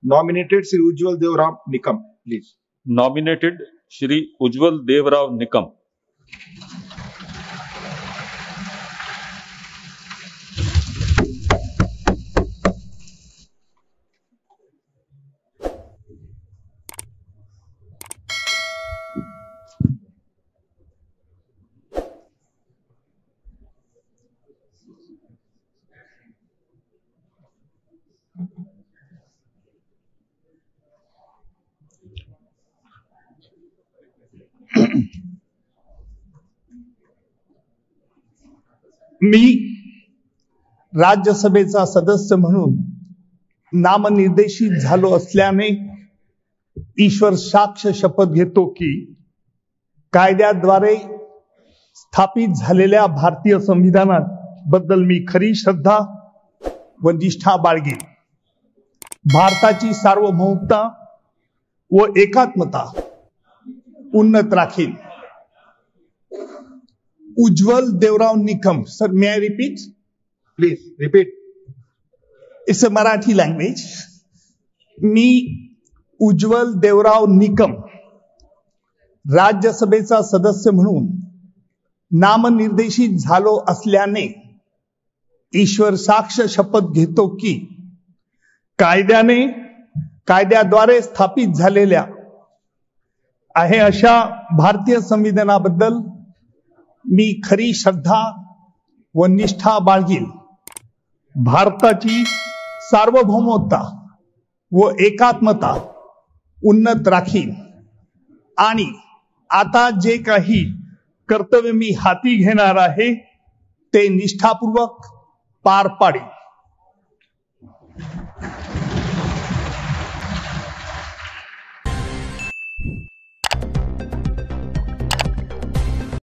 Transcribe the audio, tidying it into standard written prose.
Nominated Sri Ujjwal Devram Nikam, please. Nominated Shri Ujjwal Devrao Nikam. मी राज्यसभेचा सदस्य म्हणून नामनिर्देशित झालो असल्याने ईश्वर साक्ष शपथ घेतो की कायद्याद्वारे स्थापित झालेल्या भारतीय संविधानात बद्दल मी खरी श्रद्धा व निष्ठा बाळगेन. भारताची सार्वभौमता व एकात्मता उन्नत राखीन. Ujjwal Deorao Nikam. Sir, may I repeat? Please repeat. It's a Marathi language. मी उज्ज्वल देवराव निकम राज्यसभेचा सदस्य म्हणून नामनिर्देशित झालो असल्याने ईश्वर साक्ष शपथ घेतो की कायद्याद्वारे स्थापित झालेल्या आहे अशा भारतीय संविधानाबद्दल मी खरी श्रद्धा व निष्ठा बाळगीन. भारताची सार्वभौमता व एकात्मता उन्नत राखीन आणि आता जे काही कर्तव्य मी हाती घेणार आहे ते निष्ठापूर्वक पार पाडेन.